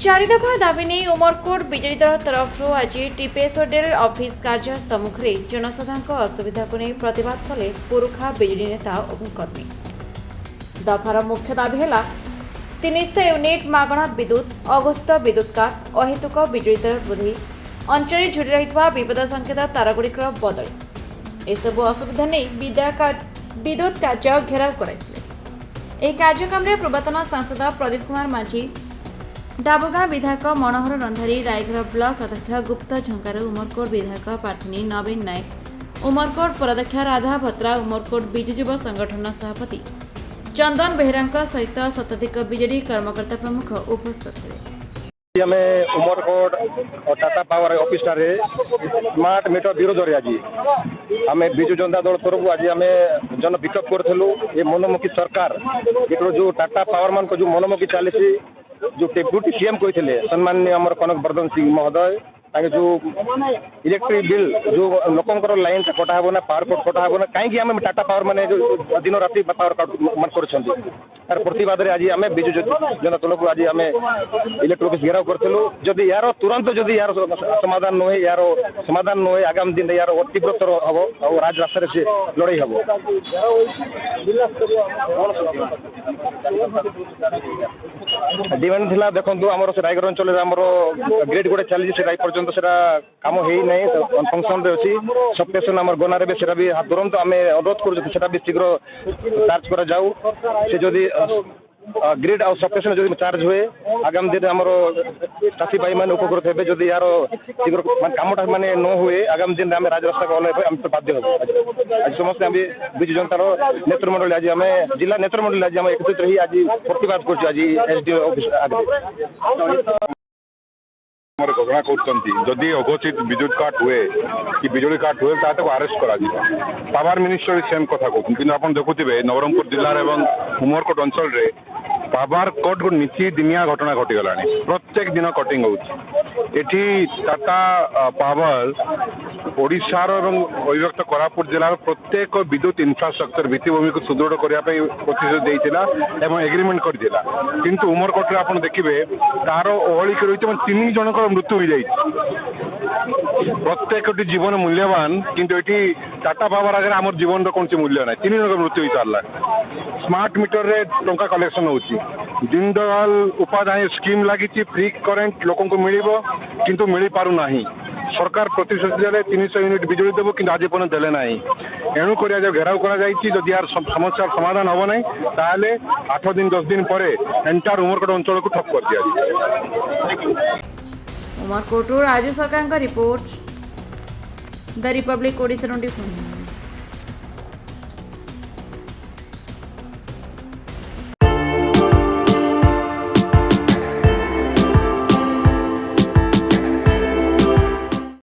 चारि दफा दाबी नहीं उमरकोट बिजेडी दल तरफ आज टीपीएसओडीएल ऑफिस कार्य सम्मुख में जनसाधारण असुविधा को नहीं प्रतिवाद कले पुरुखा बिजेडी नेता और कर्मी। दफार मुख्य दाबी है 300 यूनिट मागणा विद्युत अवस्थ विद्युत काट अहेतुक बिजुली दर वृद्धि अंचल झुरी रही विपद संकेत तारगुड़िक बदली एसबू असुविधा नहीं विद्युत कार्य घेराव कर कार्यक्रम में पूर्वतन सांसद प्रदीप कुमार माझी डाबुगां विधायक मनोहर रंधारी रायगढ़ ब्लॉक अध्यक्ष गुप्त झंकार उमरकोट विधायक प्रार्थी नवीन नायक उमरकोट पराध्यक्ष राधा भत्रा उमरकोट बीजू युव संगठन सभापति चंदन बेहरा सहित शताधिक बीजेडी कर्मकर्ता प्रमुख उपस्थित थे। आम उमरकोट और Tata power office smart meter विरोध रे आज आम विजु जनता दल तरफ आज आम जन विक्षोभ करूँ। ये मनोमुखी सरकार जो टाटा पावर मान को जो मनोमुखी चली जो डेप्यूटी सीएम कहते सम्मान्य आम कनक वर्धन सिंह महोदय जो इलेक्ट्रिक बिल जो लोकंर लाइन कटा हे ना पावर कट कटा हे ना कहीं आम टाटा पावर मैंने दिन राति पावर कट मान कर प्रतिवाद आज आम विजु जनता दल को आज आम इलेक्ट्रिक ऑफिस घेराव करूँ। जदि यार तुरंत जदि यार समाधान नुहे यार समाधान नुहे आगामी दिन यार तीव्रतर हम और राजरास्तार से लड़ाई हम डिमांड थिला देखो आम रायगढ़ अंचल ग्रेड गोटे चली पर्यटन सेटा कम होना फंक्शन अच्छी सबस्टेशन आम गनारे भी भी तुरंत आम अनुरोध करा भी शीघ्र चार्ज कर जाऊ से जदि ग्रिड और सबस्टेशन जो चार्ज हुए आगामी दिन आम चाषी भाई मैंने उपकृत हे जदि यार शीघ्र कमटा मानने न हुए आगामी दिन में राजरास्ता को ओह्लैवा आम बाध्य हम आज समस्त विजु जनतार नेतृमंडल आज आम जिला नेतृमंडल आज आम एकत्रित रही आज प्रतिवाद कर आज एसडीओ ऑफिस आगे घोषणा करी अघोषित विद्युत काट हुए कि बिजुली काट हुए ताको आरेस्ट करा पावर मिनिस्टर सेम कथा कहते कि आप देखुए नवरंगपुर जिलार एवं उमरकोट अंचल रे पावर कट नीति दिनिया घटना घटीगला प्रत्येक दिन कटिंग होठी टाटा पावर ओडिशार अविभक्त कोरापुट जिलार प्रत्येक विद्युत इन्फ्रास्ट्रक्चर भित्तिभूमि को सुदृढ़ करने प्रतिश्रुति देता एवं एग्रीमेंट करता किंतु उमरकोट आप देखिए तार ओहलिक रही 3 जनकर मृत्यु हो जाए प्रत्येक जीवन मूल्यवान किंतु ये टाटा पावर आगे आम जीवन कौन मूल्य ना 3 जनकर मृत्यु हो सारा स्मार्ट मीटर रे टंका कलेक्शन होची दीन दयाल उपाध्याय स्कीम लगी फ्री करेन्ट लोक मिल किंतु मिल पारु नाही सरकार प्रतिश्रुति देले 300 यूनिट बिजुली देव कि आज पर्यटन देले ना एणुक घेराव कर यार समस्या समाधान हम ना ताले 8 दिन 10 दिन पर एंटायर उमरकोट अंचल को ठप कर दिया। उमरकोट राजू सरकार का रिपोर्ट द रिपब्लिक ओडिशा 24।